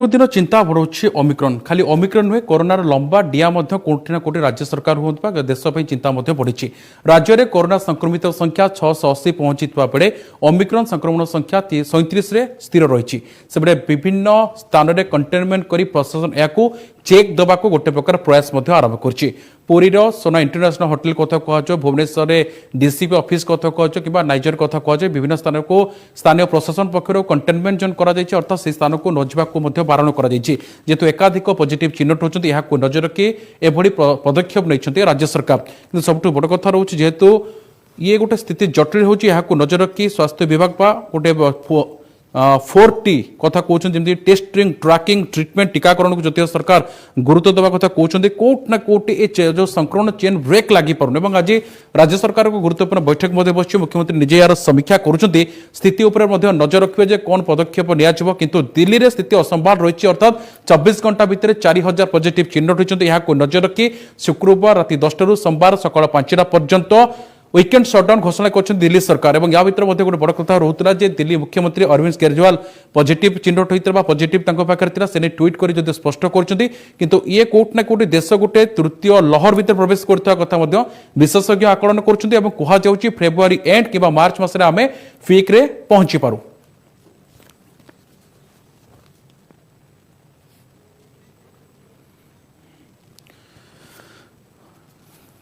दिन चिंता बढ़ुच्छी ओमिक्रॉन खाली ओमिक्रॉन नुहे कोरोनार लंबा डिया कोटी ना कोटी राज्य सरकार हूँ देश चिंता बढ़ी राज्य में कोरोना संक्रमित संख्या 680 पहुंची बेले ओमिक्रॉन संक्रमण संख्या 37 स्थिर रही से विभिन्न स्थान में कंटेनमेंट कर प्रशासन या चेक देवा गोटे प्रकार प्रयास आरंभ कर पुरीर सोना इंटरनेशनल होटेल कथा कह भुवनेश्वर में डीसीपी ऑफिस कथा कह कि नाइजर कथा कह विभिन्न स्थान को स्थानीय प्रशासन पक्ष कंटेनमेंट जोन कर अर्थात से स्थान को नजा बारण करेतु एकाधिक पॉजिटिव चिन्हट होती नजर रखी एभली पदक्षेप नहीं राज्य सरकार कि सबुठ बड़ कथा रोचे जेहेतु ये गोटे स्थिति जटिल होची नजर रखी स्वास्थ्य विभाग गोटे 4T कथा कहते टेस्टिंग ट्रैकिंग ट्रिटमेंट टीकाकरण को जो सरकार गुरुत्व देवा कथा कहते कोट ना कोट जो संक्रमण चेन ब्रेक लगी पार आज राज्य सरकार को गुरुत्वपूर्ण बैठक बस मुख्यमंत्री निजे यार समीक्षा कर स्थिति उपर नजर रखिए कौन पदक्षेप निया किंतु दिल्ली में स्थिति असंभाल रही अर्थात 24 घंटा भितर 4000 पॉजिटिव चिन्हट होती नजर रखी शुक्रवार राति 10 सोमवार सकाल 5टा पर्यंत वीकेंड शटडाउन घोषणा कर दिल्ली सरकार और या भर गोटे बड़ कथा रोला दिल्ली मुख्यमंत्री अरविंद केजरीवाल पॉजिटिव चिन्हट होता पॉजिटिव से ट्वीट कर स्पष्ट कर ये कोट ना कोटी देश गोटे तृतीय लहर भितर प्रवेश करता कथा विशेषज्ञ आकलन कर फेब्रुआरी एंड कि मार्च मास आम पीक रे पहुंची पारू।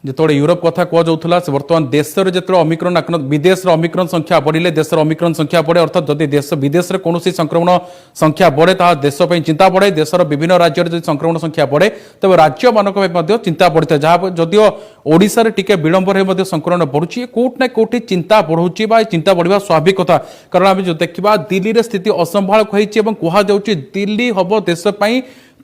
जिते यूरोप कथा कहला बर्तमान देश में जो ओमिक्रॉन विदेश ओमिक्रॉन संख्या बढ़े देश ओमिक्रॉन संख्या बढ़े अर्थात जदि देश विदेश में कौन संक्रमण संख्या बढ़े देश चिंता बढ़े देशर विभिन्न राज्य में संक्रमण संख्या बढ़े तब राज्य मानक चिंता बढ़ी था जहाँ जदिव ओडिशा रे टिके विलंबर संक्रमण बढ़ुची कोट ना कोटी चिंता बढ़ुची चिंता बढ़िया स्वाभाविक कथा कारण आम जो देखा दिल्ली में स्थिति असंभाल कहुच्छे दिल्ली हम देश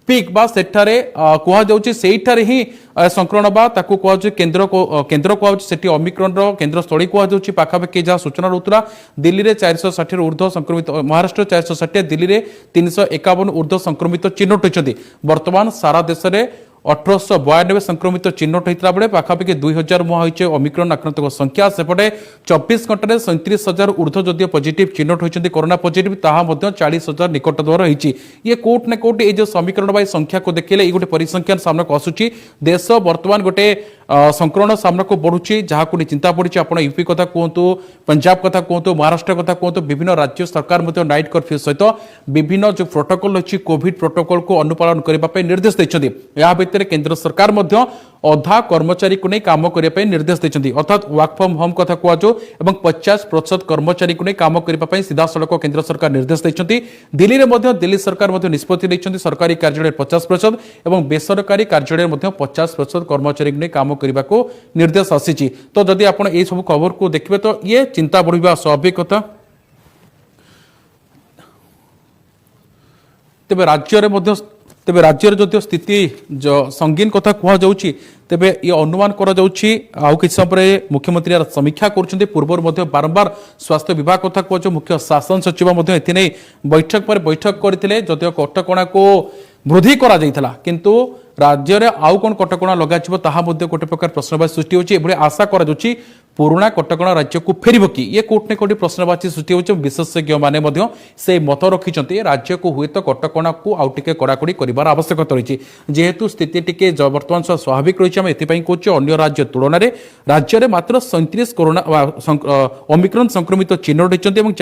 पिक बा सेठारे कहुच्छे से ही संक्रमण बा ताकू कहुच्छे केन्द्र कहुच्छे सेठी ओमिक्रॉन रो केन्द्र स्थली कहुच्छे पाखापाखि जहाँ सूचना रोला दिल्ली में 460 ऊर्ध्व संक्रमित महाराष्ट्र 460 दिल्ली में 351 ऊर्ध्व संक्रमित चिन्हट होती वर्तमान सारा देश में 1892 संक्रमित चिन्हट होता बेले पाखापाखि 2000 मुहा होती ओमिक्रॉन आक्रांत संख्या सेपटे 24 घंटे 37,000 ऊर्ध्व जदि पॉजिटिव चिन्हट होती कोरोना पॉजिटिव ताहा 40,000 निकट द्वार रही ये कोट ना कोट ये जो समीकरण बाई संख्या को देखिले ये गोटे परिसंख्यान सामना को आसूची देश वर्तमान गोटे संक्रमण सामना को बढ़ुची जहाँ को चिंता बढ़ी आप यूपी कथा कहतु पंजाब कथा कहतु महाराष्ट्र कथा कहतु विभिन्न राज्य सरकार नाइट कर्फ्यू सहित विभिन्न जो प्रोटोकॉल अच्छी कोविड प्रोटोकॉल को अनुपालन करने निर्देश देते केंद्र सरकार अधा कर्मचारी को नहीं काम करने निर्देश देते अर्थात वर्क फ्रॉम होम कथा कहु 50% कर्मचारी को नहीं काम करने सीधा सड़क केंद्र सरकार निर्देश देते दिल्ली में दिल्ली सरकार निष्पत्ति नहीं सरकारी कार्यालय 50% और बेसरकारी कार्यालय 50% कर्मचारी नहीं काम करने को निर्देश आसी तो जदि आप सब खबर को देखिए तो ये चिंता बढ़िया स्वाभाविक कथा तेबे राज्य जो स्थिति जो संगीन कथा कहुच्छी तेबे ये अनुमान कर समय मुख्यमंत्री समीक्षा कर पूर्व बारंबार स्वास्थ्य विभाग कथा कह मुख्य शासन सचिव बैठक पर बैठक करते जदिव कटकणा को वृद्धि करा किंतु राज्य में आउ कौन कटकणा लगे गोटे प्रकार प्रश्नवाची सृष्टि होती आशा कर पुराणा कटकणा राज्य को फेर कि ये कोट ने कोटी प्रश्नवाची सृष्टि होती विशेषज्ञ मैंने से मत रखिंट राज्य को हुए तो कटकणा को आउ टे कड़ाकड़ी कर आवश्यकता रही जेहेतु स्थिति टी बर्तमान स्वाभाविक रही है कहूँ अन्य राज्य तुलन में राज्य में मात्र 37 कोरोना ओमिक्रॉन संक्रमित चिन्हट होती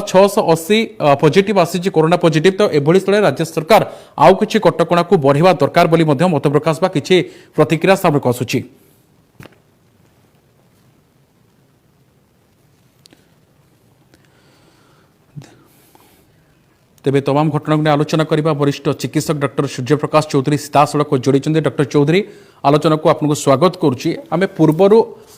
680 पॉजिटिव आसी कोरोना पॉजिटिव तो एभली स्थले राज्य सरकार आउ किछि कटकणा को बढ़िया दरकार बोली मत प्रकाश बा किछि प्रतिक्रिया सामने को आसुछि। तेबे तमाम घटना को आलोचना करने वरिष्ठ चिकित्सक डॉक्टर सूर्य प्रकाश चौधरी सीधा सड़क जोड़ी डॉक्टर चौधरी आलोचना को आपको स्वागत करुच्ची आम पूर्वर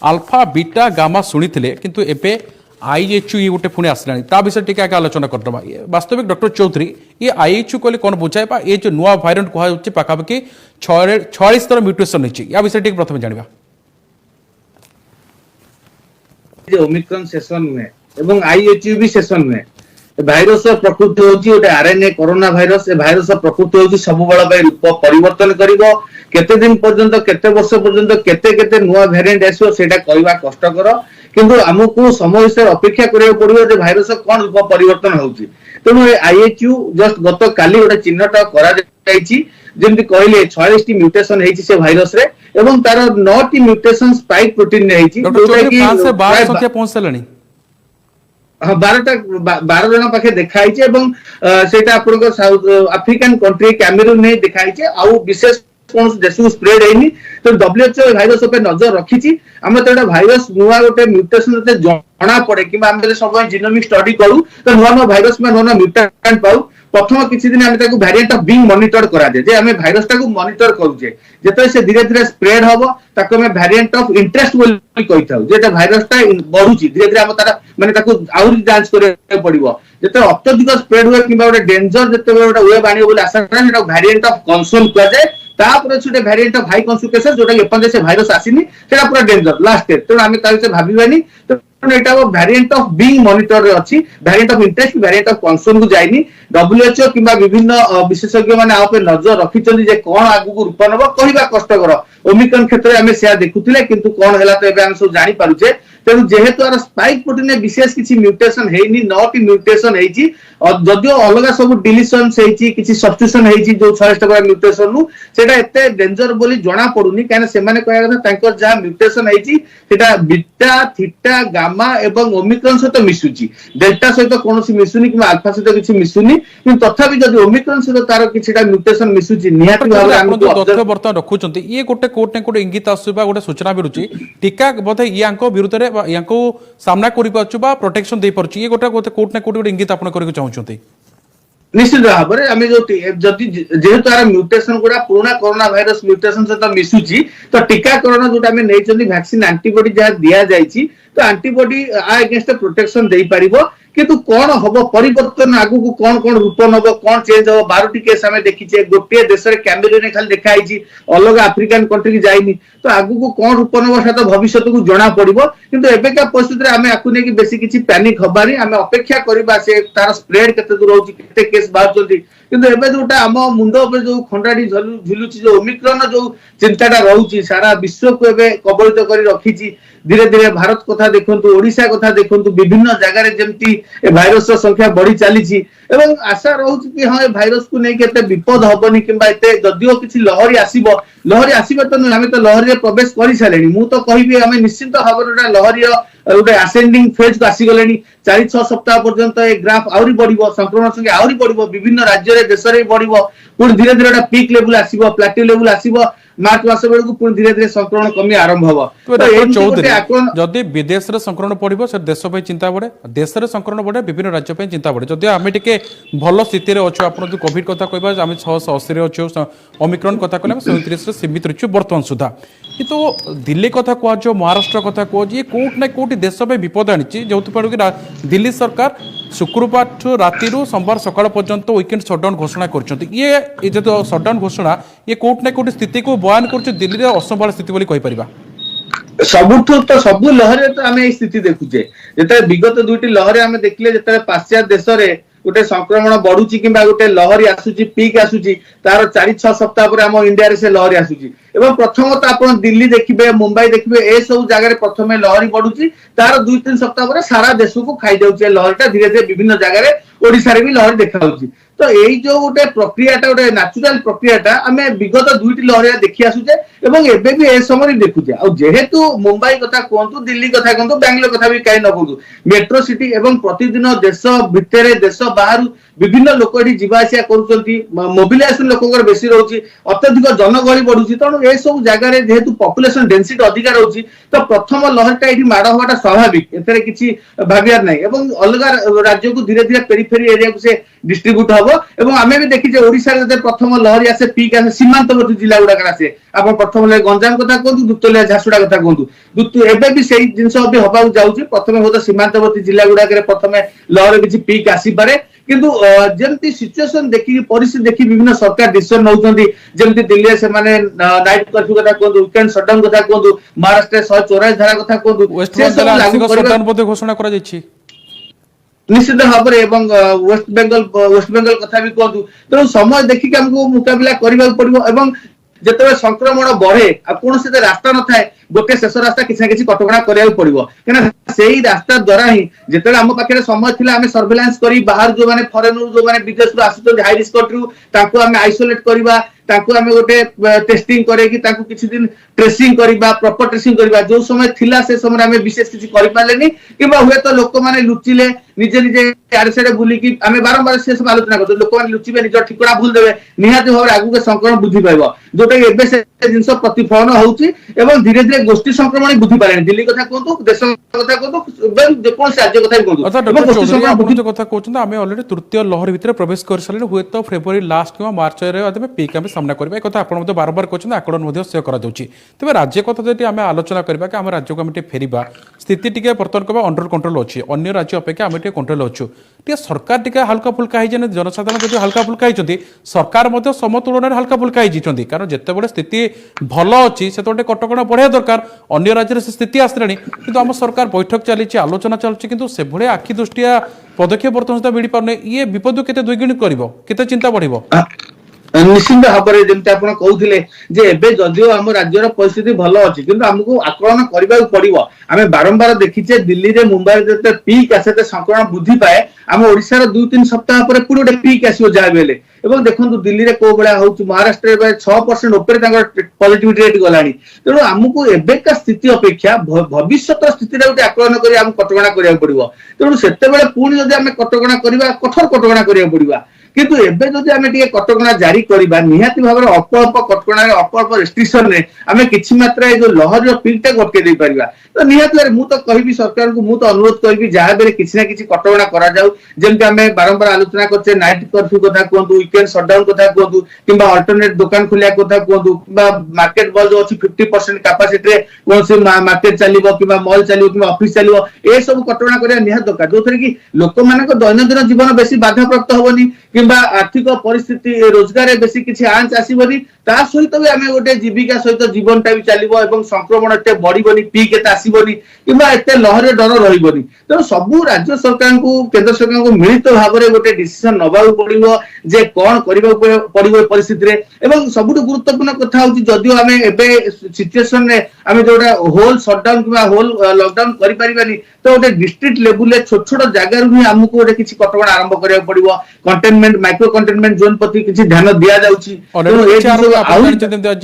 अल्फा बीटा गामा शुणी किंतु एबे IHU ये गोटे पुणी आसला ता विषय टी आलोचना करदमा वास्तविक डॉक्टर चौधरी ये IHU कहले कौन बुझाए ये जो नुआ भाइरंट कहुच्छे पाखापाखि 46 तरह म्यूटेशन होती या विषय टी प्रथम जानिबा ओमिक्रॉन सेशन में एवं IHU भी सेशन में भाइरस प्रकृति होची गोटे आरएनए कोरोना भाइरस ए भाइरस प्रकृति होची सब बळ पे रूप परिवर्तन करिवो केते दिन पर्यंत केते वर्ष पर्यंत केते केते नुआ वेरिएंट आसीओ सेटा कहवा कष्टकर किंतु हमको समय से अपेक्षा करियो पड़ियो जे भाइरस कोन रूप परिवर्तन होची ତେଣୁ IHU ଜଷ୍ଟ ଗତ କାଲି ଗୋଟେ ଚିହ୍ନଟ କରାଯାଇଛି ଯେମିତି କହିଲେ 46ଟି ମ୍ୟୁଟେସନ ହେଇଛି ସେ ଭାଇରସ ରେ ଏବଂ ତାର 9ଟି ମ୍ୟୁଟେସନ ସ୍ପାଇକ ପ୍ରୋଟିନ ରେ ହେଇଛି डॉक्टर चौधरी फ्रांस से 12 संख्या पहुंच सालानी हाँ 12 जन पाखे देखाई एवं सेटा आपन साउथ अफ्रिकन कंट्री कैमरून ने देखाई आउ विशेष कौन देश को स्प्रेड हैनी तो WHO भाइरस पे नजर रखी आम तो भाइरस नुआ गोटे म्यूटेशन जना पड़े कि सब जीनोमिक स्टडी करूँ तो नुआ नुआ भाइरस में नुआ नुआ म्यूटेंट पाऊ प्रथम किसी दिन आम वेरिएंट ऑफ बीइंग मॉनिटर करा दे जे आम भाइरस टाको मॉनिटर करूचे जेते से धीरे धीरे स्प्रेड हबो ताको आम वेरिएंट ऑफ इंटरेस्ट बोली कहि थाउ जेटा भाइरस टा बढ़ुची धीरे धीरे आम तारा माने ताको आउरी जांच करे पड़िबो जेते अत्यधिक स्प्रेड हुए किबा गोटे डेंजर जेते गोटे वेब आनियो बोली आशा करा सेटा वेरिएंट ऑफ कंसर्न किया जाए तापर छुटे वेरिएंट ऑफ हाई कॉन्सेंट्रेशन जोटा एपन से भाइरस आसीनी सेटा पूरा डेंजर लास्ट स्टेज तो आम तासे भाबिबानी तो एटा वेरिएंट ऑफ बीइंग मॉनिटर रे अछि variant of interest variant of concern को जाइनी WHO किबा विभिन्न विशेषज्ञ माने आ पे नजर रखिचंदी जे कोन आगु को रूप नबो कहिबा कष्टकर ओमिक्रॉन क्षेत्र में आमे सेया देखुतिले किंतु कोन हैला तो एबे हम सब जानि पारुचे तेणु जेहेतु आर स्पाइक प्रोटीन में विशेष किसी म्यूटेशन हेनी 9टी म्यूटेशन हेची जदियो अलग सब डिलीशन हेची किसी सब्स्टिट्यूशन हेची जो 6 म्यूटेशन नु सेटा एते डेंजर बोली जणा पडुनी काने से माने कहया कथा तांकर जा म्यूटेशन हेची सेटा बीटा थीटा गामा एवं ओमिक्रॉन सहित मिसुची डेल्टा सहित कोनोसी मिसुनी कि अल्फा सहित किछि मिसुनी किंतु तथापि जदि ओमिक्रॉन सहित तार किछिटा म्यूटेशन मिसुची निहाती भाबे हम तथ्य वर्तमान रखुचंती ये गोटे कोर्ट ने कोटे इंगित आसुबा गोटे सूचना बिरुची टीका बोधे यांको विरुद्ध रे यांको सामना करि पाछु बा प्रोटेक्शन दे परछु ये गोटे कोर्ट ने कोटे इंगित आपण करिक चाहउचंती निश्चित भाव में आम जो जदि जेहेतु आर म्यूटेशन गुड़ा पुराना कोरोना भाइरस म्यूटेशन सहित मिसुची तो टीकाकरण जो आम नहीं वैक्सीन एंटीबॉडी जहाँ दिया जाइए तो एंटीबॉडी आ अगेंस्ट प्रोटेक्शन दे पारिबो किंतु कौन हम परिवर्तन आगु को कौन रूप नब कौन चेंज हम 12टी केस आम देखीचे गोटे देश में कैमरून खाली देखाई अलग आफ्रिकान कंट्री की जाइनी तो आगु को कौन रूप नब तो भविष्य को जना पड़ो किंतु एबेका परिस्थिति आम आपको नहीं बेसी किसी पैनिक हबानी आम अपेक्षा करबा से तार स्प्रेड केते दूर होची केते केस बाहर किंतु एबे जोटा आम मुंड ऊपर जो खंडाटी झुलुची जो ओमिक्रॉन जो चिंताटा रहउची सारा विश्व को एबे कबलित करी रखीची धीरे धीरे भारत कथा देखंतु ओडिशा कथा देखंतु विभिन्न जगह जेमती ए भाइरस संख्या बढ़ी चली एवं आशा रहउची कि हां ए भाइरस को नहीं केते विपद हबनी किबा एते जदियो किछि लहरी आसीबो तो हमें तो लहरी रे प्रवेश करि सालेनी मु तो कहिबे हमें निश्चित भाबरे लहरी गोटे असेंडिंग फेज को आसी गलेनी 4-6 सप्ताह पर्यंत ए ग्राफ आउरी बढ़िबो संक्रमण संख्या आउरी बढ़िबो विभिन्न राज्य रे देश रे बढ़िबो पुर धीरे धीरे पीक लेवल आसीबो प्लेटिव लेवल आसीबो मार्च मास बेलू पुर धीरे धीरे संक्रमण कमी आरंभ हो जदि विदेश रे संक्रमण पड़िबो से देश पे चिंता बढ़े देश रे संक्रमण बढ़े विभिन्न राज्य पे चिंता बढ़े जदि आमे टिके भल स्थिति रे अछु आपण जो कोविड कथा कहबा आमे 680 रे अछु ओमिक्रॉन कथा कहले 37 रे सीमित रछु वर्तमान सुधा किंतु दिल्ली कथा को जो महाराष्ट्र कथा को ये कोट ना कोटी देश पे विपद आनिछि जोथु पडो कि दिल्ली सरकार शुक्रवार राति सोमवार सकाळ पर्यंत वीकेंड शटडाउन घोषणा करछंती ये जो शटडाउन घोषणा ये कोट ना कोटी स्थिति को बयान करछ दिल्ली रे असंभाल स्थिति बोली कहि परिबा सबुठु तो सबु लहरे तो आम स्थिति देखुचे जेते विगत दुईटी लहरे आम देखले जेते पाश्चात्य देश रे गोटे संक्रमण बढ़ुची कि गोटे लहरी आसुची पीक आसुची तार 4-6 सप्ताह पर आम इंडिया रे से लहरी आसुची एवं प्रथम तो आप दिल्ली देखिए मुंबई देखिए ए सब जगह प्रथम लहरी बढ़ुची तार 2-3 सप्ताह पर सारा देश को खाई जाऊे लहरीटा धीरे धीरे विभिन्न जगह ओडिशा रे भी लहरी देखा तो यही जो गोटे प्रक्रियाटा गोटे नेचुरल प्रक्रियाटा आम विगत दुईटी लहरिया देखी आसुचे एवं एबे भी ए समय देखुचे आ जेहेतु मुंबई कथा कहतु दिल्ली कथा कहतु बेंगलोर कथा भी कहीं न कहतु मेट्रो सिटी एवं प्रतिदिन देश भितर देश बाहर विभिन्न लोक ये जीवा आसिया करुचंती मोबिलाइजेशन लोकଙ୍କର बेसी रहउची अत्यधिक जनगहଳି बढ़ुची तेणु ए सब जगह जेहेतु पॉपुलेशन डेंसिटी अधिक रहउची तो प्रथम लहरटा ये माड़ हवाटा स्वाभाविक एथरे किछि भाबियार नाही एवं अलग राज्य को धीरे धीरे पेरिफेरी एरिया को से डिस्ट्रीब्यूट हबो एवं आमे भी देखि जे ओडिसा रे प्रथम लहरी आसे पीक आसे सीमांतवर्ती जिला गुडा आसे आप प्रथम ले गंजाम कथा कहतु द्वितीय झारसुडा कथा कहतु द्वितीय एबे भी सही जिंस अभी हबाउ जाउची प्रथम होता सीमांतवर्ती जिला गुडा रे प्रथम लहर किछि पीक आसी पारे किंतु जेमती सिचुएशन देखि परिस्थिति देखि विभिन्न सरकार डिसीजन नउचंती जेमती दिल्ली से माने नाइट कर्फ्यू कथा कहतु वीकेंड शटडाउन कथा कहतु महाराष्ट्र 184 धारा कथा कहतु वेस्ट बेंगल आंशिक शटडाउन मध्ये घोषणा करा जायछि निश्चित भाव में एवं वेस्ट बेंगल कथा भी कहतु तेणु समय देखिक हमको मुकाबला करबा पड़िबो एवं ଯେତେବେଳେ ସଂକ୍ରମଣ ବଢେ ଆଉ କୌଣସି ରାସ୍ତା ନଥାଏ गोटे शेष रास्ता किसी ना किसी कटकणा करिया पड़िबो केना सेही रास्ता द्वारा ही जेतेले हम पाखे समय थिला हमें सर्वेलेंस करी बाहर जो माने फॉरेन जो माने विदेश रु आसुतो हाई रिस्क कंट्री ताको हमें आइसोलेट करबा ताको हमें गोटे टेस्टिंग करे कि ताको किछि दिन ट्रेसिंग करबा प्रॉपर ट्रेसिंग करबा जो समय थिला से समय हमें विशेष किछि करि पालेनी किबा हुए तो लोक माने लुचिले निजे निजे आरे सेडे बुली कि हमें बारंबार से सब आलोचना करतो लोक माने लुचिबे निज ठिकड़ा भूल देबे निहाती भाव आगु के संक्रमण बुद्धि पाइबो जोटा एबे से जिंस प्रतिफलन होउची एवं धीरे धीरे गोष्ठी संक्रमण बुद्धि पाले दिल्ली कथा कहतो देश कथा कहतो एवं जे कोन राज्य कथा कहतो अच्छा डॉक्टर चौधरी आपण जो कथा कहछन हमें ऑलरेडी तृतीय लहर भितर प्रवेश कर साले हुए तो फेब्रुआरी लास्ट किंवा मार्च रे आदमे पीक हम सामना करबा कथा आपण मते बारंबार कहछन आकलन मध्ये से करा जाउची तबे राज्य कथा जति हमें आलोचना करबा कि हम राज्य को हम फेरिबा स्थिति टिके वर्तमान कबा अंडर कंट्रोल अछि अन्य राज्य अपेक्षा हम कंट्रोल अछु टिके सरकार टिके हल्का फुल्का है जने जनसाधारण जति हल्का फुल्का हिचंती सरकार मध्ये समतुलन हल्का फुल्का हिचंती कारण जते बडे स्थिति भलो अछि से तोटे कटकणा बढ़िया दरकार अन्य राज्य से स्थिति आसलानी किंतु हम सरकार बैठक चली आलोचना चलछि किंतु से भले आखि दृष्टिया पदक्षेप वर्तमान सुधा मिल पारने ये विपद केते द्विगुणित करिवो केते चिंता बढ़िवो निश्चित भाव में जमी आप कहते जे एबे जदियो हम राज्यर परिस्थिति भल अच्छी किंतु हमको आकलन करने पड़ो आम बारंबार देखीचे दिल्ली रे मुंबई जो पीक आसे संक्रमण वृद्धि पाए आम ओडिशार 2-3 सप्ताह पर पूरी गोटे पीक आसो जहाँ भी एवं देखो दिल्ली में कौ भाया हो महाराष्ट्र 6% उपर पॉजिटिविटी रेट गलानी तेणु आमको एबेका स्थिति अपेक्षा भविष्य स्थिति गोटे आकलन कर कटकणा करा पड़ो तेणु से पुणी जब आम कटकणा करवा कठोर कटकणा करा पड़ो किंतु एबे जदि आमे टिके कटकणा जारी करबा निहाती भाबरे अल्प अल्प कटकणा अल्प अल्प रेस्ट्रिक्शन रे आमे किछि मात्रा जो लहर रो पीक टा गटके दे परिबा तो निहाती भाबरे मु तो कहिबी सरकार को मु तो अनुरोध करबी जहा बेरे किछि ना किछि कटकणा करा जाऊ जेमति आमे बारंबार आलोचना करछे नाइट कर्फ्यू कथा कहंतु वीकेंड शटडाउन कथा कहंतु किंबा अल्टरनेट दुकान खुलिया कथा कहंतु किंबा मार्केट बल जो अछि 50% कैपेसिटी रे कोनसे मार्केट चलिबो किंबा मॉल चलिबो किंबा ऑफिस चलिबो ए सब कटकणा करिया निहाती दरकार जोथरे कि लोक मानक दैनंदिन जीवन बेसी बाधा प्राप्त होबनी किंबा आर्थिक परिस्थिति रोजगार बेसी किछि आंच आसीबनी ता सहित भी आमे गोटे जीविका सहित जीवनटा भी चलिबो एवं संक्रमण एते बढ़िबनी पीक एते आसीबनी किंबा एते लहर डर रहिबनी तो सबु राज्य सरकार को केंद्र सरकार को मिलित भाव में गोटे डिसीजन नबाउ पड़िबो जे कोन करिबो पड़िबो परिस्थिति रे एवं सबुठ गुरुत्वपूर्ण कथा होची जदियो आमे एबे सिचुएशन रे आमे जोटा होल शटडाउन किंबा होल लॉकडाउन करि परिबानी तो गोटे डिस्ट्रिक्ट लेवल रे छोट छोट जगह रु ही हमको गोटे किछि कटकणा आरंभ करिया पड़िबो कंटेनमेंट माइक्रो कंटेनमेंट जोन प्रति किछि ध्यान दिया जाउची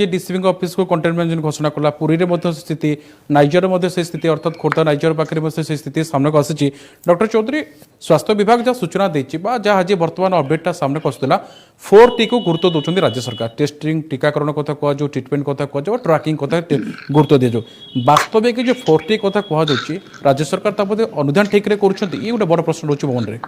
डिस्ट्रिक्ट ऑफिस को कंटेनमेंट जोन घोषणा कला पुरी रे मध्ये स्थिति नाइजर मध्ये से स्थिति अर्थात खोर्धा नाइजर पाखरे मध्ये से स्थिति सामने को आसी डॉक्टर चौधरी स्वास्थ्य विभाग जहाँ सूचना देछि बा जहाँ आज वर्तमान अपडेटा सामने आसुला 4T को गुरुत्व दौरान राज्य सरकार टेस्टिंग टीकाकरण कथा कह जो ट्रिटमेंट कथा कह जो ट्रैकिंग कथा गुरुत्व दे जो वास्तविक जो 4T कथा कह राज्य सरकार अनुधान ठीक रे करुछंती ये गोटे बड़ प्रश्न रोच भवन रे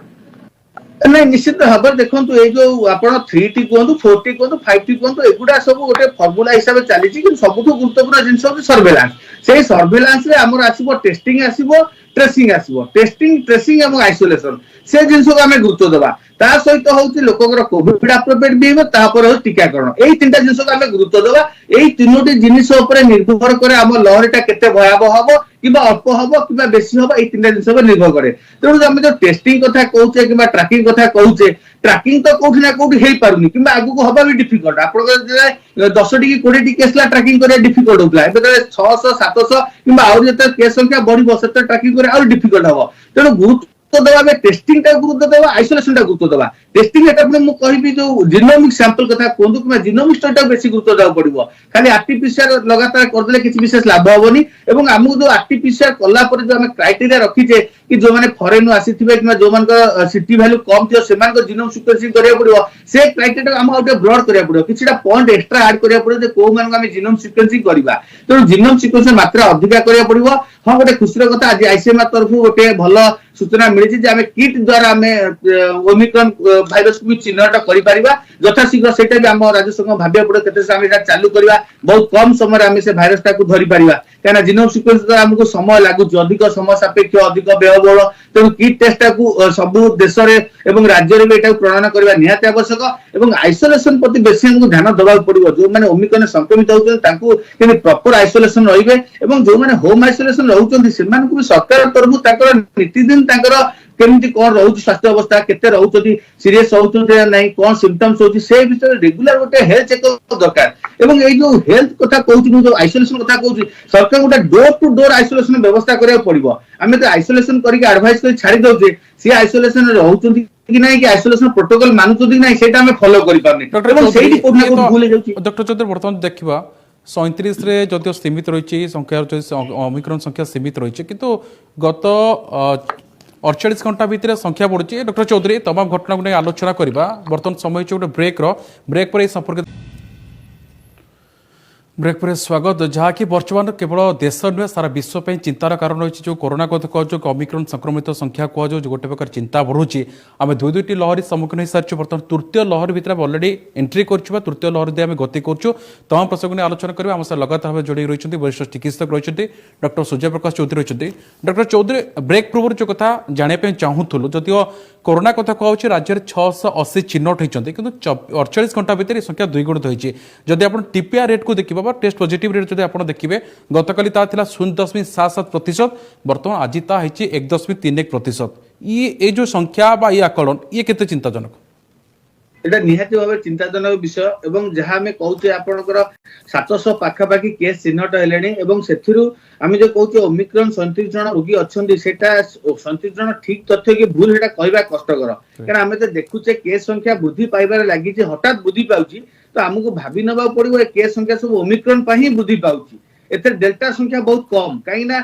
नहीं निश्चित भाव देखो ये जो आप 3T कहतु 4T कहतु 5T कहतु एगुड़ा सब गोटे फर्मुला हिसाब से चली सब गुरुत्वपूर्ण जिन सर्वेलांस से सर्वेलांस आमर आसो टेस्टिंग आसो ट्रेसिंग आसो टेस्टिंग ट्रेसिंग और आइसोलेशन से जिन को आम गुरुत्व देवा ता सहित हूँ लोकर कोविड अप्रोप्रिएट बिहेवियर हो टीकाकरण यही 3टा जिन को आम गुरुत्व देवा यही 3टी जिनिस निर्भर करे आम लहरीटा केते भयावह हम कि अल्प हम कि बेसी हम यही 3टा जिन निर्भर करे तेणु आम जो टेस्टिंग कथा कहूचे कि ट्रैकिंग कथा कहूचे ट्रैकिंग तो कौटी ना कौटी हो पारुनी कि आगू हवा भी डिफिकल्ट आप 10 टी 20 टी केस ट्रैकिंग करिया डिफिकल्ट होता है 600-700 कि आउरी जते केस संख्या बढ़िबो सेते ट्रैकिंग करे आउरी डिफिकल्ट हबो तेणु गुरुत्व देवा टेस्टिंग टा गुरुत्व देवा आइसोलेशन टा गुरुत्व देवा टेस्टिंग एटा पुणी मु कहबी जो जीनोमिक सैंपल कथा कोंदु कि जीनोमिक स्टडी टा बेसी गुरुत्व देवा पड़िबो खाली आरटीपीसीआर लगातार कर देले किछि विशेष लाभ होबनी एवं हमहु जो आरटीपीसीआर कला पर जो हम क्राइटेरिया रखिचे कि जो माने फॉरेन आसीथिबे कि जो मान को सिटी वैल्यू कम थियो सेमान को जीनोम सिक्वेंसिंग करिया पड़िबो से क्राइटेरिया हम आउटे ब्रॉड करिया पड़िबो किछिटा पॉइंट एक्स्ट्रा ऐड करिया पड़िबो जे को मान को हम जीनोम सिक्वेंसिंग करबा तो जीनोम सिक्वेंसिंग मात्रा अधिका करिया पड़िबो हां गोटे खुशीर कथा आज आईसीएमआर तरफ गोटे भलो सूचना मिली जे आमे किट द्वारा आमे ओमिक्रॉन भाइरस को चिन्हट करि परिबा यथाशीघ्र सेटा भी हम राज्य सरकार भाबिया पड़े केते से आमे एटा चालू करबा बहुत कम समय आमे से भाइरस टा को धरि परिबा काना जीनोम सिक्वेंस द्वारा हमको समय लागु अधिक समय सापेक्ष अधिक व्ययबहुल तेणु किट टेस्ट को सब देश रे एवं राज्य रे एटा प्रणयन करबा निहाती आवश्यक एवं आइसोलेशन प्रति बेसी हमको ध्यान देबा पड़िबो जो माने ओमिक्रॉन संक्रमित होउछन तांको केने प्रॉपर आइसोलेशन रहिबे एवं जो माने होम आइसोलेशन रहउछन सेमान को भी सरकार तरफ ताकर नीति दिन ताकर केमती कौन रहुछि स्वास्थ्य अवस्था केते रहुछि सीरियस होउछन्ते या नहीं कौन सिम्पटम्स होछि से विषय रेगुलर गोटे हेल्थ चेकअप दरकार एवं एई जो हेल्थ कथा कहउछि जो आइसोलेशन कथा कहउछि सरकार गोटे डोर टू डोर आइसोलेशन व्यवस्था करिया पड़िबो आमे तो आइसोलेशन करिक एडवाइस करि छाड़ी दउछे से आइसोलेशन रे रहुछन्ति कि नहीं कि आइसोलेशन प्रोटोकॉल मानुछन्ति कि नहीं सेटा हमें फॉलो करि पारनी एवं सेही कोना को भूल जाउछि डॉक्टर चौधरी वर्तमान देखिबा 37 रे जदियो सीमित रही संख्या ओमिक्रॉन संख्या सीमित रही किंतु गत 48 घंटा भितर संख्या बढ़ुची डॉक्टर चौधरी तमाम घटना को नहीं आलोचना करबा वर्तमान समय गोटे ब्रेक पर संपर्क ब्रेक पर स्वागत जहाँकि बर्तमान केवल देश नुहे सारा विश्व में चिंतार कारण रही जो कोरोना कथ कह ओमिक्रॉन संक्रमित संख्या कह जो गोटे प्रकार चिंता बढ़ुची आम दुईटी लहरी सम्मुखीन हो सारी बर्तमान तृतीय लहरी भितर अलरेडी एंट्री कर तृतीय लहरी दे आम गति कर तमाम प्रसंग में आलोचना करवा आम लगातार भाव जोड़ी रही वरिष्ठ चिकित्सक रही डॉक्टर सूर्य प्रकाश चौधरी रही डॉक्टर चौधरी ब्रेक पूर्व जो कथा जानापी चाहूलु जदिव कोरोना कथा कहूँ राज्य में 680 चिन्हट होती कि 48 घंटा भितर संख्या द्विगुणित होती जदि आप टीपीआर रेट को देखिए टेस्ट पॉजिटिव रेट जो आप देखिए गतकाली 0.77% बर्तमान आज ता 1.31% ये जो संख्या बा ये आकलन ये केते चिंताजनक एटा निहाती भाव चिंताजनक विषय एवं जहाँ आम कहूँ आपंकर 700 पाखापाखि केस चिन्हट हेले एवं सेथिरु आम जो कहूँ ओमिक्रॉन 37 जन रोगी अच्छा सेटा 37 जन ठीक तथ्य कि भूल सेटा कहवा कष्टकर कारण आम तो देखुचे केस संख्या वृद्धि पाइबार लगी हठात वृद्धि पाउची तो आमको भावी नवा पड़ो ए केस संख्या सब ओमिक्रॉन ही वृद्धि पाउची एथर डेल्टा संख्या बहुत कम कहीं ना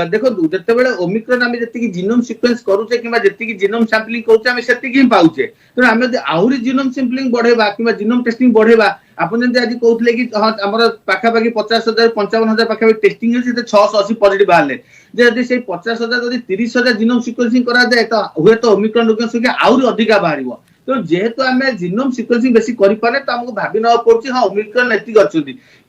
देखो जितेबाला ओमिक्रॉन आम जी जीनोम सिक्वेन्स करुचे कि जीनोम सैंपलिंग करुचे से पाऊे तेणु आम आहरी जीनोम सैंपलिंग बढ़ेबा कि जीनोम टेस्टिंग बढ़ेबा आपन जब आज कहते कि हाँ आम पाखापाखि 50,000 55,000 पाखापाखि टेस्टिंग है 680 पॉजिटिव बाहर जब से 50,000 जब 30,000 जीनोम सिक्वेन्सिंग कराए तो हुए तो ओमिक्रॉन रोगी संख्या आहरी अधिका बाहर तो जेहेतु आम जीनोम सिक्वेन्सिंग बेसी करें तो आमको भावी ना पड़े हाँ ओमिक्रॉन एतिक अच्छा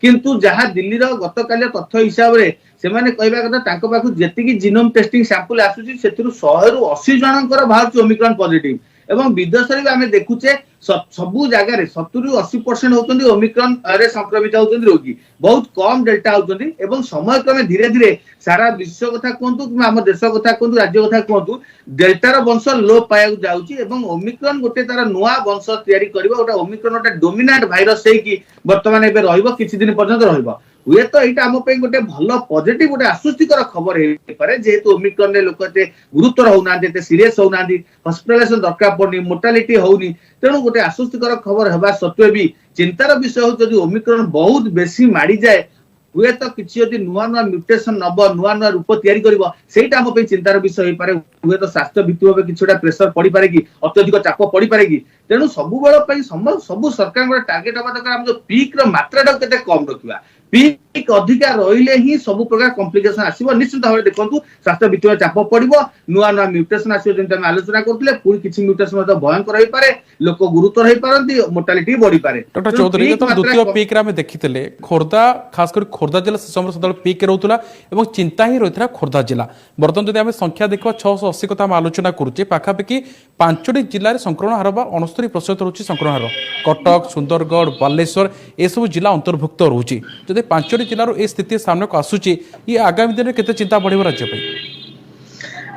किंतु जहाँ दिल्ली गतकाल तथ्य हिसाब से सेमाने कहवा कथा पाखु जेतिकी जीनोम टेस्टिंग सैंपल आसुची सेतिरु 100 रु 80 जनकर बाहर ओमिक्रॉन पॉजिटिव एवं विदेश रे आमे देखुचे सबु जगह 70 रु 80% होतंदी ओमिक्रॉन रे संक्रमित होतंदी रोगी बहुत कम डेल्टा होतंदी एवं समय क्रमे धीरे धीरे सारा विश्व कथा कहंतु कि आम देश कथा कहंतु राज्य कथा कहंतु डेल्टा रो वंश लोप पाया जाउची एवं ओमिक्रॉन गोटे तार नुआ वंश तयारी करबा गोटे ओमिक्रॉन गोटे डोमिनेंट भाइरस है कि वर्तमान एबे रहइबो किछि दिन पर्यंत रहइबो हुए तो यहाँ आम गोटे भल पॉजिटिव गोटे आश्वस्तिकर खबर है जेहेतु ओमिक्रॉन रे लोक गुरुतर होना सीरीयस होना हॉस्पिटलाइजेशन दरकार पड़नी मोर्टालिटी होनी तेणु गोटे आश्वस्तिकर खबर होगा सत्वे भी चिंतार विषय हो जदि ओमिक्रॉन बहुत बेसी माड़ी जाए हुए तो किसी यदि नुआ नुआ म्यूटेशन नब नुआ नुआ रूप तैयारी करिवो सेटा हम पे चिंतार विषय होई पारे हुए तो स्वास्थ्य भित्ति भाव किछुटा प्रेशर पड़ी पारे कि अत्यधिक चाप पड़ी पारे कि तेणु सबु बेल पई सब सरकार टार्गेट हवा दरकार हम जो पीक रो मात्रा केते कम रखिबा पीक अधिका रहिले ही सब प्रकार कॉम्प्लिकेशन आसीबो निश्चित भाव देखंतु स्वास्थ्य भित्ति चाप पड़िबो नुआ नुआ म्यूटेशन आसीबो जेंत हम आलोचना करथिले पुणी किछि म्यूटेशन मत भयंकर होई पारे लोक गुरुतर होई पारंती मोर्टालिटी बढ़ी पारे डॉक्टर चौधरी तो द्वितीय पीक रे हम देखिथिले खोर्धा खास कर खोर्धा जिला से समय सदल पीक रहउतला एवं चिंता ही रहितरा खोर्धा जिला बर्तमान जदि हम संख्या देखो 680 कथा हम आलोचना करूचे पाखापाखि 5टी जिल्ला रे संक्रमण हार 69% रहउची संक्रमण हार कटक सुंदरगढ़ बालेश्वर ए सब जिला अंतर्भुक्त रहउची जदि 5टी जिल्लार ए स्थिति सामने को आसुची ये आगामी दिन में केते चिंता बढ़िबो राज्य पे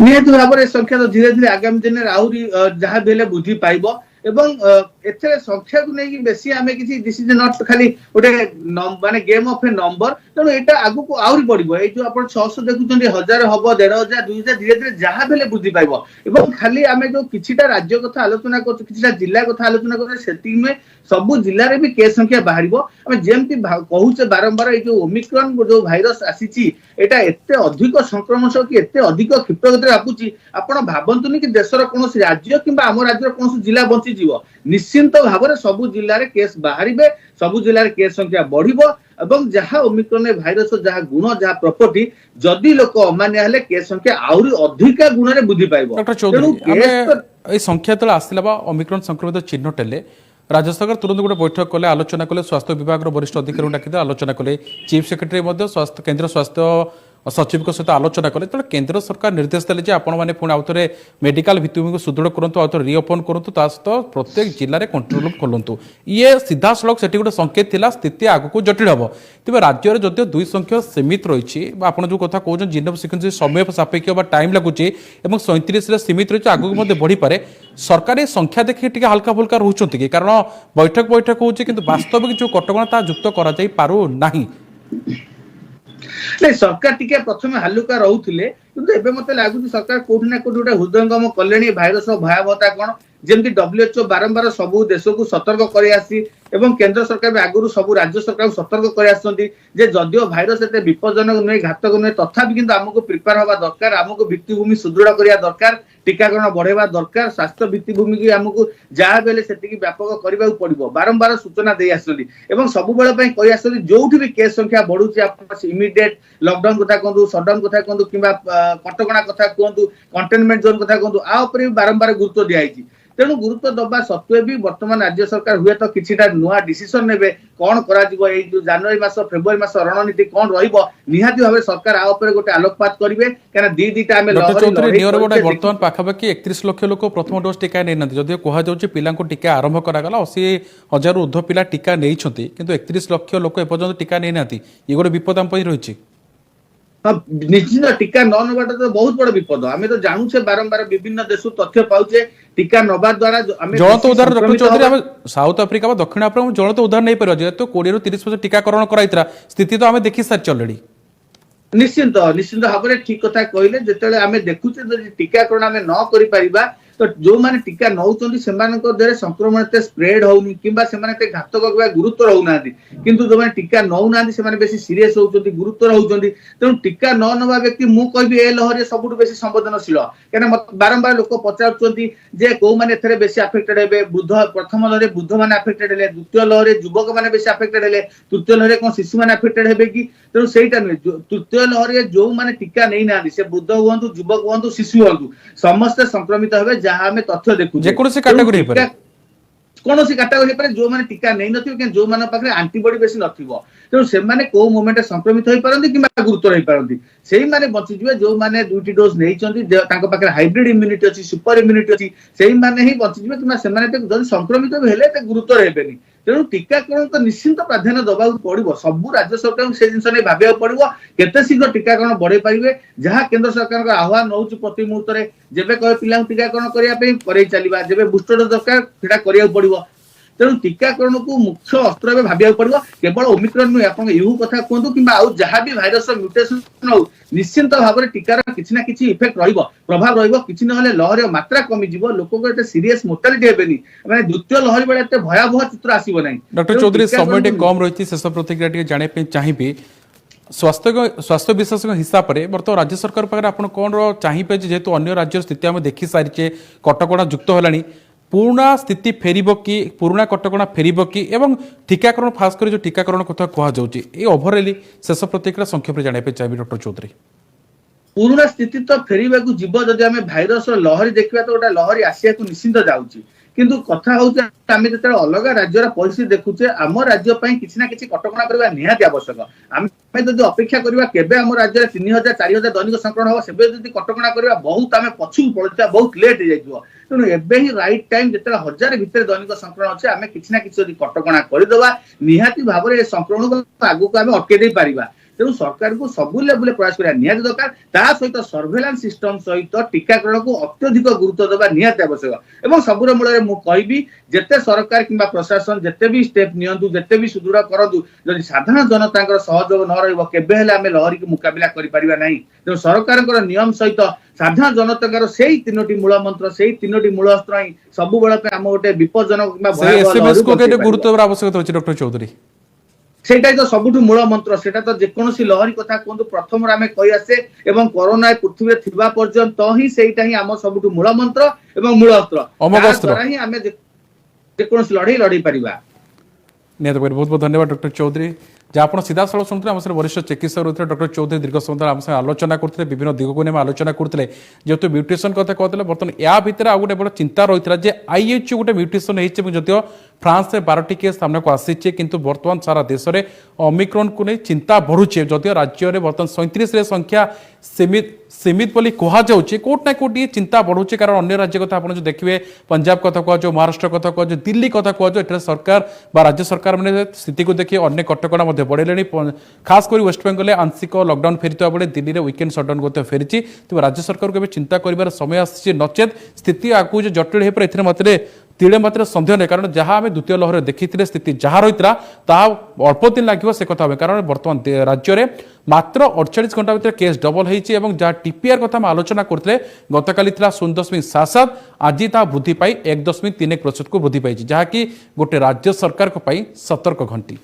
नियत भाव में संख्या तो धीरे धीरे आगामी दिन में आहुरी जहाँ भी वृद्धि पाइब एवं एथे संख्या को नहीं बेसी आमे किसी दिस इज नॉट खाली गोटे माने गेम ऑफ ए नंबर तेणु एटा आगु को आउरी बढ़िबो ए जो आपण 600 देखुचंदी 1000 हबो 1500 2000 धीरे धीरे जहाँ भी वृद्धि पाइब एवं खाली आमे जो किछिटा राज्य कथा आलोचना करछु किछिटा जिल्ला कथा आलोचना करछु सेति में सबु जिल्ला रे भी केस संख्या बाहरिबो आमे जेमति कहूचे बारंबार ए जो ओमिक्रॉन जो भाइरस आसीची एटा एते अधिक संक्रमण कि एते अधिक क्षिप्रगति आपुची आपण भाबंतुनी कि देशर कोनोसी राज्य किबा हम राज्यर कोनोसी जिल्ला बंची जीवो निश्चिंत भाव में सबु जिल्ला रे केस बाहरिबे सबु जिल्ला रे केस संख्या बढ़िबो एवं जहाँ ओमिक्रॉन भाइरस जहाँ गुण जहाँ प्रॉपर्टी जदि लोक अमान्य हेले केस संख्या आउरी अधिका गुण रे वृद्धि पाइबो डॉक्टर चौधरी ए संख्या तले आसिला बा ओमिक्रॉन संक्रमित चिन्ह टेले राज्य सरकार तुरंत गोटे बैठक कले आलोचना कले स्वास्थ्य विभाग वरिष्ठ अधिकारी डाकिदे आलोचना कले चीफ सेक्रेटरी स्वास्थ्य केंद्र स्वास्थ्य सचिव सहित आलोचना कले तो केंद्र सरकार निर्देश देले आपण मैंने पुणी आउ थे मेडिकल भित्तिभूमि सुदृढ़ करूँ आउ थे रिओपन करूँ सहित प्रत्येक जिले में कंट्रोल रूम खोलतु ये सीधा सड़क से गोटे संकेत था स्थिति आगक जटिल हम तेज राज्य में जदिव 2 संख्या सीमित रही आप जो कथा कहते जिनोम सिक्वेन्स समय सापेक्ष टाइम लगुच 37 सीमित रही आगक बढ़ी पारे सरकार ये संख्या देखिए हल्का फुल्का रोचे कि कारण बैठक हो वास्तविक जो कटका युक्त कर नहीं सरकार टिके प्रथम हालुका रोते किंतु एबे मते लागुची सरकार कोठी ना कोठी गोटे हृदयंगम कलेनी भाइरस भयावहता कौन जमती WHO बारंबार सबु देश को सतर्क कर आसी एवं केंद्र सरकार भी आगुरी सब राज्य सरकार सतर्क कर आसछन्ती जे जदियो भाइरस एते विपज्जनक नुहे घातक नुहे तथापि किंतु हमको प्रिपेयर होगा दरकार हमको भित्तिभूमि सुदृढ़ करिया दरकार टीकाकरण बढ़ेवा दरकार स्वास्थ्य भित्तिभूमि की हमको जहाँ बेले सेतिकी व्यापक करबा पड़िबो बारंबार सूचना दे आसछन्ती एवं सब बेले पई कहि आसछन्ती जोठी भी केस संख्या बढ़ुची आप इमीडिएट लॉकडाउन कथा कहंतु शटडाउन कथा कहंतु किबा कटकणा कथा कहंतु कंटेनमेंट जोन कथा कहंतु आ ऊपर बारंबार गुरुत्व दिया आइछि तेणु गुरुत्व दबा सत्वे भी वर्तमान राज्य सरकार हुए तो किछिटा नुआ डिसीजन नेबे कोन करा जिवो ए जो जनवरी मास फेब्रुआरी मास रणनीति कोन रहिबो निहाती भाबे सरकार आ ऊपर गोटे आलोकपात करिवे काना दीटा हमें डॉक्टर चौधरी नियर गोटे वर्तमान पाखापाखि 31 लाख लोक प्रथम डोज टीका नै नथि जदियो कहा जाउछि पिलांको टीका आरंभ करा गला 80,000 ऊर्ध्व पिला टीका नै छथि किंतु 31 लाख लोक ए पर्यंत टीका नै नाथि ये गोटे विपद हम पई रहिछि निश्चित टीका न नबाटा तो बहुत बड़ विपद आम तो जानू छे बारंबार विभिन्न देश तथ्य पाउछे टीका नबा द्वारा जलत उदाहरण डॉक्टर चौधरी हम साउथ अफ्रिका दक्षिण अफ्रिका जलत उदाहरण नहीं पार जेहेतु 20 ରୁ 30% टीकाकरण कराइतरा स्थिति तो आम देखि सारी ऑलरेडी निश्चिंत भाव में ठीक कथा कहले जिते आम देखुचे टीकाकरण आम न करि परिबा तो जो माने टीका नौचंदी सेमानक देहरे संक्रमण एते स्प्रेड होउनी किंबा सेमाने एते घातक किंबा गुरुत्व रहउनांती किंतु जो माने टीका नौनांती सेमाने बेसी सीरियस होउचंदी गुरुत्व रहउचंदी तेणु टीका न नबा व्यक्ति मु कहबी ए लहरी सबुठु बेसी संवेदनशील केना बारंबार लोक पचारुचंती जे को माने एथरे बेसी अफेक्टेड हेबे वृद्ध प्रथम लहरे वृद्ध माने अफेक्टेड हेले द्वितीय लहरे युवक माने बेसी अफेक्टेड हेले तृतीय लहरे कोन शिशु माने अफेक्टेड हेबे कि तेणु सेटा नै तृतीय लहरे जो माने टीका नै नांदी से वृद्ध हुअंतु युवक हुअंतु शिशु हुअंतु समस्त संक्रमित हेबे जहां हमें तथ्य देखु जे कोनोसी कैटेगरी पर कोनोसी कैटेगरी पर जो माने टीका नै नथिबो कि जो माने पाखरे एंटीबॉडी बेसी नथिबो तेणु से माने को मोमेंट संक्रमित होई पारंती किंबा गुरुतर होई पारंती सेही माने बंची जिवे जो माने दुईटी डोज नै चंती तांको पाखरे हाइब्रिड इम्यूनिटी अछि सुपर इम्यूनिटी अछि सेही माने ही बंची जिवे किंबा से माने ते जदि संक्रमित हेले ते गुरुतर हेबेनी तेणु टीकाकरण तो निश्चिंत प्राधान्य दबा पड़ो सबू राज्य सरकार से जिन नहीं भाविया पड़ो केते शीघ्र टीकाकरण बढ़े पारे जहाँ केंद्र सरकार आह्वान रोचे प्रति मुहूर्त जेबे कहे पिला टीकाकरण करने चलवा जेबे बुस्टर डोज दरकार सेटा करिया पड़ो तेणु टीकाकरण को मुख्य अस्त्र भाविया पड़ो केवल ओमिक्रॉन नुहे आप यू कथा कहतु कि जहाँ भी भाइरस म्यूटेशन हो निश्चिंत भाव में टीकार किसी ना किसी इफेक्ट प्रभाव रही ना लहर मात्रा कमिज लोक सीरियस मोर्टालिटी हेबेनी माने द्वितीय लहरी बेले एते भयावह चित्र आसीबो नै डॉक्टर चौधरी समय कम रही शेष प्रतिक्रिया जाने चाहिए स्वास्थ्य विशेषज्ञ हिसाब से बर्तमान राज्य सरकार पाखे आप कौन चाहिए जेहेतु अन्य राज्य स्थिति आम देखी सारी कटकणा युक्त है पुराना स्थिति फेरब कि पुराना कटकणा फेरब कि एवं टीकाकरण खास कर जो टीकाकरण कथा कहुच्छे ओभरअली शेष प्रतिक्रिया संक्षेप में जानापी चाहिए डॉक्टर चौधरी पुराना स्थिति तो फेरवा जीव जदि आम भाइरस लहरी देखा तो गोटे लहरी आसिया निश्चिंत जाऊँगी किंतु कथा हूँ आम जो अलग राज्यर परिस्थिति देखुचे आम राज्य किसी ना किसी कटकणा करवा निहाती आवश्यक आम जो अपेक्षा करवा केबे आम राज्य 3000 4000 दैनिक संक्रमण हम से कटकणा करवा बहुत आम पछू पड़ता बहुत लेट हो जाइए तेणु एबे ही राइट टाइम जिते 1000 भितर दैनिक संक्रमण अच्छे आम किसी ना किसी कटकणा करदे निहाती भाव में संक्रमण को आगक आम अटकई पारिबा तेणु सरकार को सबू लेवल प्रयास करने निहाती दरकार ता सहित सर्वेलांस सिस्टम सहित टीकाकरण को अत्यधिक गुरुत्व देवा निहाती आवश्यक एवं सबुर मूल में कहबी जेते सरकार किंबा प्रशासन जेते भी स्टेप नियंतु जेते भी सुदृढ़ करंतु जदि साधारण जनता सहयोग न रहिबो केबे हेले आमे लहरी को मुकाबिला करि परिबा नाही तेणु सरकार नियम सहित साधारण जनता से तीनोटी मूल मंत्र से तीनोटी मूल अस्त्र ही सब बेले आम गोटे विपज्जनक किंबा गुरुत्व आवश्यकता अछि डॉक्टर चौधरी सेटा तो सबुठु मूल मंत्र सेटा तो जेकोसी लहरी कथा कहतु प्रथम आम कही आसे एवं कोरोना पृथ्वी थिबा पर्यंत ही सेटा ही आम सबुठु मूल मंत्र एवं मूल अस्त्र ही आम जेकोसी लड़ाई लड़ाई परिबा बहुत बहुत धन्यवाद डॉक्टर चौधरी जहाँ आप सीधा सड़क शुणुते आम सर वरिष्ठ चिकित्सक रही डॉक्टर चौधरी दीर्घ समय आम सहित आलोचना करते विभिन्न दिग को आलोचना करते जेहेतु म्यूटेशन कथा कहते बर्तमान या भितर आ गोटे बड़ चिंता रही है आईएचयू गोटे म्यूटेशन होती जदिव फ्रांस में 12टी केस सामना को आसी किंतु बर्तमान सारा देश में ओमिक्रॉन को नहीं चिंता बढ़ुचे जदिव राज्य में बर्तमान 37 संख्या सीमित बोली कहुचे कोट ना कोट ये चिंता बढ़ुचे कारण अन्य राज्य कथा आप देखिए पंजाब कथा कह महाराष्ट्र कथा कह दिल्ली कथा कह सरकार राज्य सरकार मैंने स्थिति को देखिए अन्य कटकणा बढ़े खास कर वेस्टबेंगल आंशिक लॉकडाउन फेरी बेले दिल्ली में वीकेंड सटडाउन फेरी तेज राज्य सरकार को चिंता कर समय आसी नचेत स्थिति आगू जटिल हो पाए मात्र तिड़े मात्र सन्देह नहीं कारण जहाँ आम द्वितीय लहर देखी स्थिति जहाँ रही अल्प दिन लगे से कथा कारण बर्तमान राज्य में मात्र 48 घंटा भर केस डबल होती जहाँ टीपीआर कथा आलोचना करते गतकाली 0.77 आज वृद्धि पाई 1.31% को वृद्धि पाई जहाँकि गोटे राज्य सरकार सतर्क घंटी।